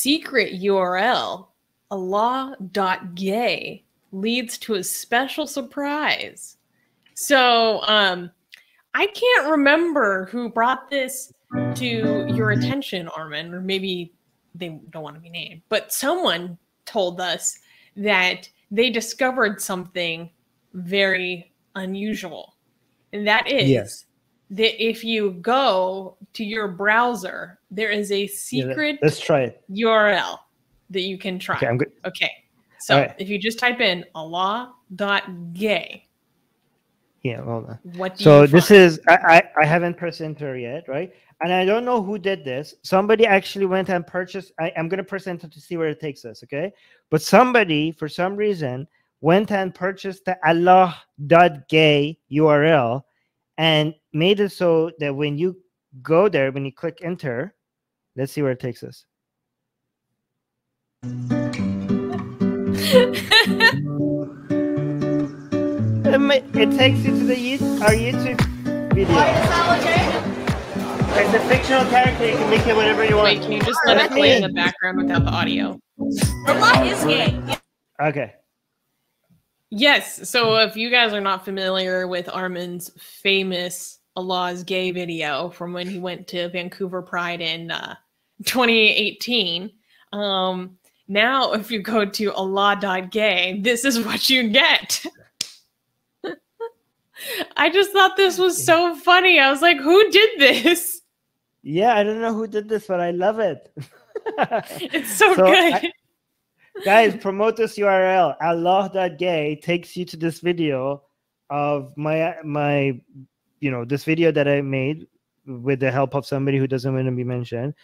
secret URL, Allah.Gay, leads to a special surprise. So I can't remember who brought this to your attention, Armin, or maybe they don't want to be named, but someone told us that they discovered something very unusual. And that is that if you go to your browser, there is a secret let's try it. URL that you can try. Okay, I'm good. Okay. So if you just type in Allah.Gay. Yeah, hold on. What do you find? This is, I haven't pressed enter yet, right? And I don't know who did this. Somebody actually went and purchased, I'm going to press enter to see where it takes us, okay? But somebody, for some reason, went and purchased the Allah.Gay URL and made it so that when you go there, when you click enter, let's see where it takes us. It takes you to our YouTube video. It's a fictional character. You can make it whatever you want. Wait, can you just let it play in the background without the audio? Allah is gay. Okay. Yes. So if you guys are not familiar with Armin's famous Allah's Gay video from when he went to Vancouver Pride in 2018, now if you go to Allah.Gay, this is what you get. I just thought this was so funny. I was like, who did this? Yeah, I don't know who did this, but I love it. It's so good. Guys, promote this URL. Allah.Gay takes you to this video of my this video that I made with the help of somebody who doesn't want to be mentioned.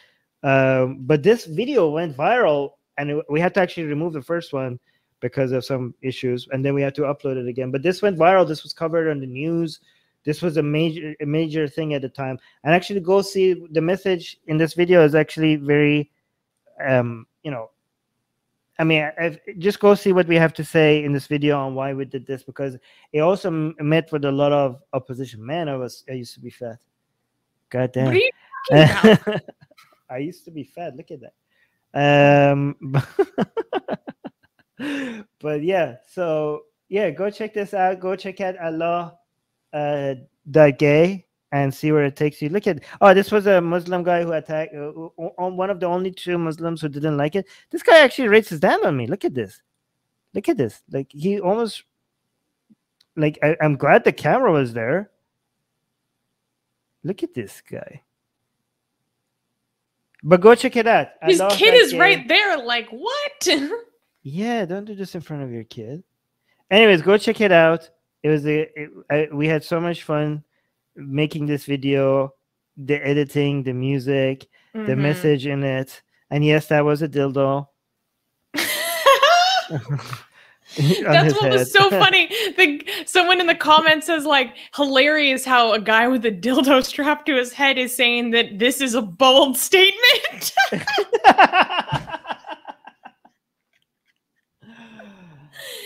But this video went viral, and we had to actually remove the first one because of some issues, and then we had to upload it again. But this went viral. This was covered on the news. This was a major thing at the time. And actually, go see the message in this video is actually very, just go see what we have to say in this video on why we did this, because it also met with a lot of opposition. Man, I used to be fat. God damn. What are you talking about? I used to be fat. Look at that. But yeah, so yeah, go check this out. Go check out Allah.Gay and see where it takes you. Look at, this was a Muslim guy who attacked one of the only two Muslims who didn't like it. This guy actually raised his hand on me. Look at this. Look at this. Like, he almost, like, I'm glad the camera was there. Look at this guy. But go check it out. His kid is right there. Like, what? Yeah, don't do this in front of your kid. Anyways, go check it out. It was we had so much fun making this video, the editing, the music, the message in it, and yes, that was a dildo. That's what was so funny. Someone in the comments says, like, hilarious how a guy with a dildo strapped to his head is saying that this is a bold statement.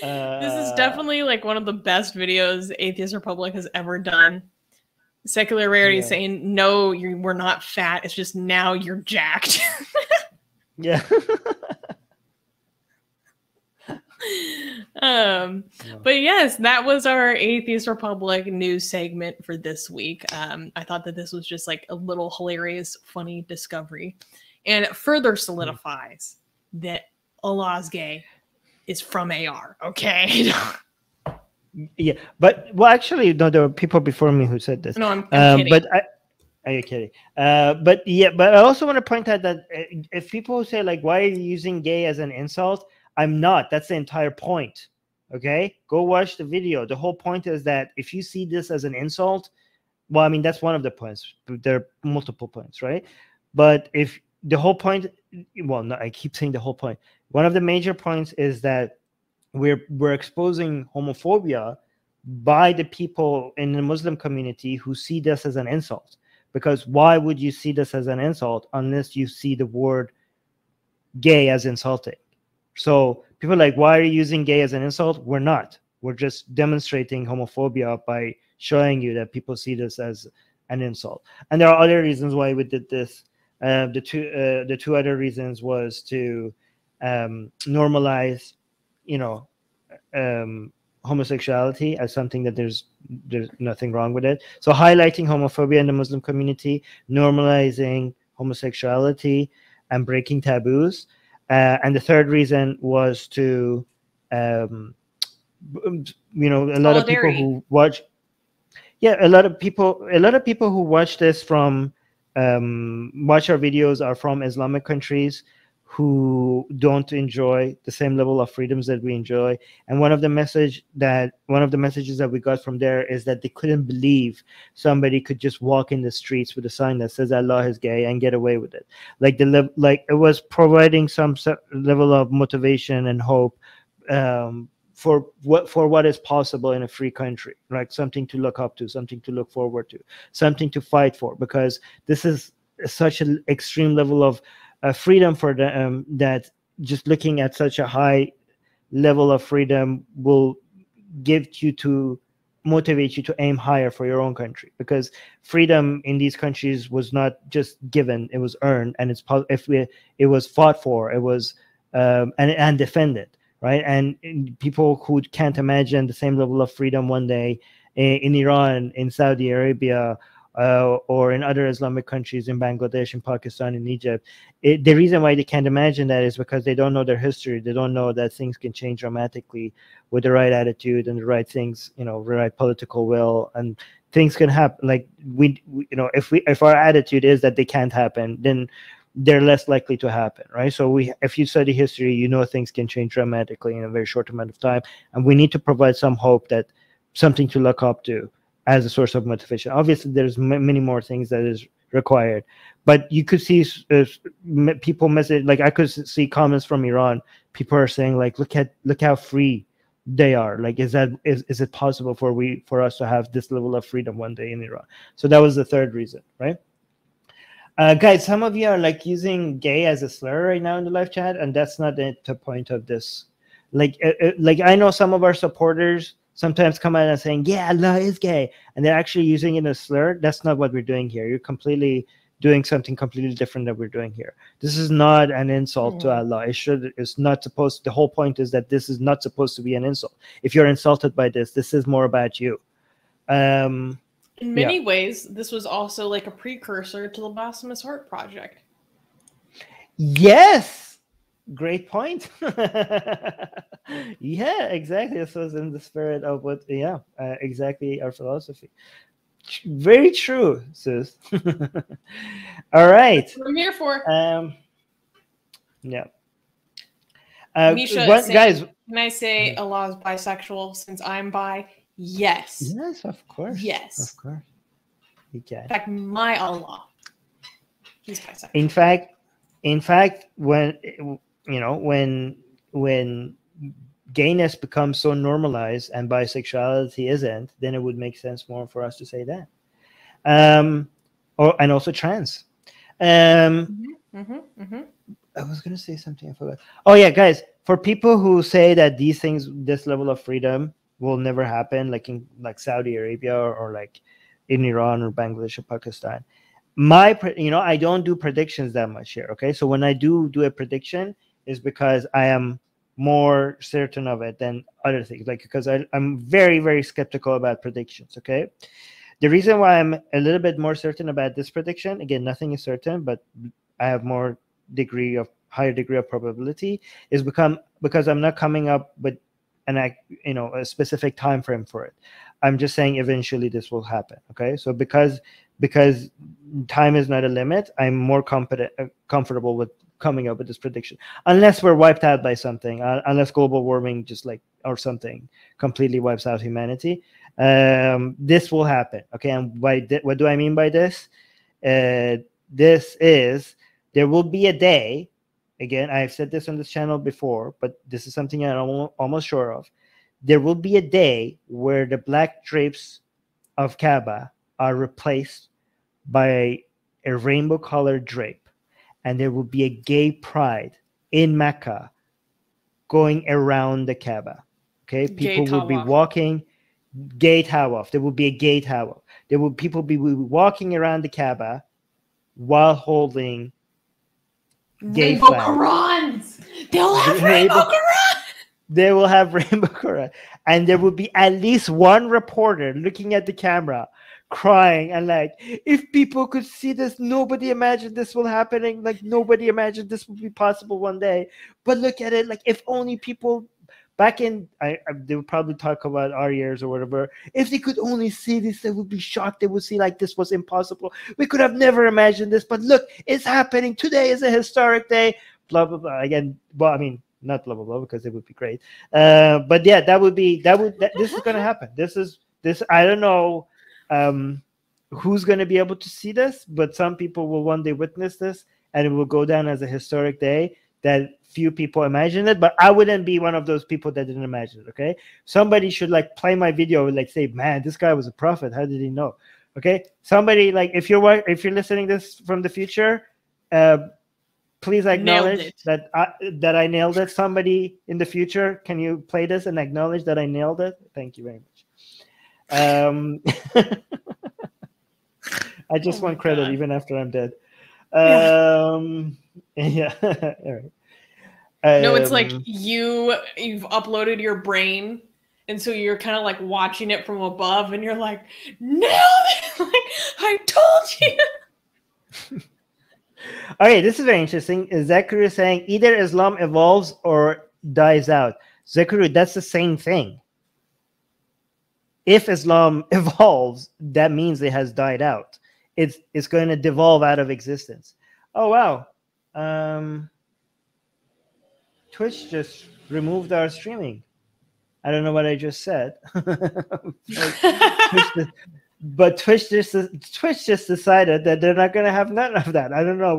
This is definitely like one of the best videos Atheist Republic has ever done. Secular Rarity saying, no, we're not fat. It's just now you're jacked. Yeah. But yes, that was our Atheist Republic news segment for this week. I thought that this was just like a little hilarious, funny discovery, and it further solidifies that Allah's Gay is from AR. Okay. Yeah, but actually, no, there were people before me who said this. No, I'm kidding. But are you kidding? But yeah, but I also want to point out that if people say, like, why are you using gay as an insult? I'm not. That's the entire point. Okay, go watch the video. The whole point is that if you see this as an insult, well, I mean, that's one of the points. There are multiple points, right? But if the whole point, well, no, I keep saying the whole point. One of the major points is that we're exposing homophobia by the people in the Muslim community who see this as an insult. Because why would you see this as an insult unless you see the word gay as insulting? So people are like, why are you using gay as an insult? We're not. We're just demonstrating homophobia by showing you that people see this as an insult. And there are other reasons why we did this. The two other reasons was to normalize, homosexuality as something that there's nothing wrong with it. So highlighting homophobia in the Muslim community, normalizing homosexuality, and breaking taboos. And the third reason was to, a lot of people who watch, a lot of people who watch this from watch our videos are from Islamic countries who don't enjoy the same level of freedoms that we enjoy. And one of the messages that we got from there is that they couldn't believe somebody could just walk in the streets with a sign that says Allah is gay and get away with it. Like it was providing some level of motivation and hope for what is possible in a free country, like something to look up to, something to look forward to, something to fight for, because this is such an extreme level of freedom for them that just looking at such a high level of freedom will motivate you to aim higher for your own country, because freedom in these countries was not just given, it was earned, and it was fought for, it was and defended, right? And people who can't imagine the same level of freedom one day in Iran, in Saudi Arabia, or in other Islamic countries, in Bangladesh, in Pakistan, in Egypt. The reason why they can't imagine that is because they don't know their history. They don't know that things can change dramatically with the right attitude and the right things, the right political will, and things can happen. Like if our attitude is that they can't happen, then they're less likely to happen, right? So if you study history, things can change dramatically in a very short amount of time, and we need to provide some hope, that something to look up to as a source of motivation. Obviously, there's many more things that is required, but you could see people message, like I could see comments from Iran. People are saying, like, look how free they are. Like, is it possible for us to have this level of freedom one day in Iran? So that was the third reason, right? Guys, some of you are like using gay as a slur right now in the live chat, and that's not the point of this. Like I know some of our supporters sometimes come out and saying, yeah, Allah is gay, and they're actually using it as a slur. That's not what we're doing here. You're completely doing something completely different that we're doing here. This is not an insult to Allah. It's not supposed. The whole point is that this is not supposed to be an insult. If you're insulted by this is more about you. In many ways, this was also like a precursor to the Blasphemous Heart Project. Yes. Great point. Yeah, exactly. This was in the spirit of what, exactly, our philosophy. Very true, sis. All right. That's what I'm here for. Yeah. Misha, guys, can I say Allah is bisexual since I'm bi? Yes. Yes, of course. Yes. Of course. You can. In fact, my Allah, he's bisexual. In fact, when gayness becomes so normalized and bisexuality isn't, then it would make sense more for us to say that. And also trans. I was going to say something, I forgot. Oh yeah, guys, for people who say that these things, this level of freedom will never happen, like in Saudi Arabia or like in Iran or Bangladesh or Pakistan, I don't do predictions that much here. Okay, so when I do a prediction, is because I am more certain of it than other things, like because I'm very, very skeptical about predictions. Okay, the reason why I'm a little bit more certain about this prediction, again, nothing is certain, but I have higher degree of probability, is because I'm not coming up with a specific time frame for it. I'm just saying eventually this will happen. Okay, so because time is not a limit, I'm more comfortable with coming up with this prediction, unless we're wiped out by something, unless global warming or something completely wipes out humanity. This will happen. Okay, and what do I mean by this? This is, there will be a day, again, I've said this on this channel before, but this is something I'm almost sure of. There will be a day where the black drapes of Kaaba are replaced by a rainbow colored drape, and there will be a gay pride in Mecca going around the Kaaba. Okay, people will be walking, gay tawaf. There will be a gay tawaf. People will be walking around the Kaaba while holding gay Rainbow flags. Qurans. They'll have Rainbow- Rainbow Quran. They will have Rainbow Quran, and there will be at least one reporter looking at the camera, crying and like, if people could see this, nobody imagined this will happening. Like nobody imagined this would be possible one day. But look at it. Like if only people back in, they would probably talk about our years or whatever. If they could only see this, they would be shocked. They would see like this was impossible. We could have never imagined this. But look, it's happening. Today is a historic day. Blah blah blah. Again, well, I mean, not blah blah blah because it would be great. But yeah, this is going to happen. This. I don't know. Who's going to be able to see this, but some people will one day witness this, and it will go down as a historic day that few people imagined it. But I wouldn't be one of those people that didn't imagine it. Okay, somebody should like play my video and like say, man, this guy was a prophet. How did he know? Okay, somebody like if you're listening this from the future, please acknowledge that I nailed it. Somebody in the future, can you play this and acknowledge that I nailed it? Thank you very much. I just want credit even after I'm dead. Yeah. All right. No, it's like you've uploaded your brain, and so you're kind of like watching it from above, and you're like, nailed it! Like I told you. Okay, this is very interesting. Zachary is saying either Islam evolves or dies out. Zachary, that's the same thing. If Islam evolves, that means it has died out. It's going to devolve out of existence. Oh wow. Twitch just removed our streaming. I don't know what I just said. But Twitch just decided that they're not going to have none of that. I don't know.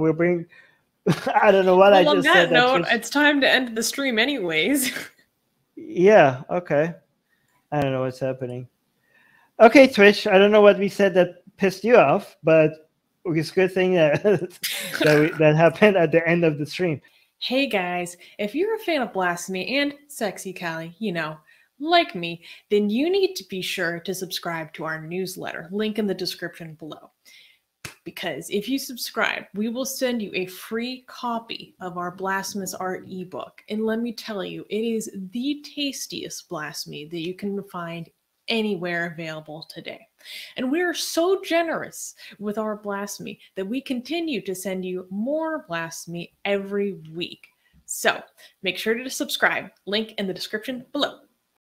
I don't know what I just said. On that note, it's time to end the stream anyways. Yeah, okay. I don't know what's happening. Okay, Twitch, I don't know what we said that pissed you off, but it's a good thing that that happened at the end of the stream. Hey guys, if you're a fan of Blasphemy and Sexy Callie, like me, then you need to be sure to subscribe to our newsletter, link in the description below. Because if you subscribe, we will send you a free copy of our Blasphemous Art ebook. And let me tell you, it is the tastiest blasphemy that you can find anywhere available today. And we are so generous with our blasphemy that we continue to send you more blasphemy every week. So make sure to subscribe, link in the description below.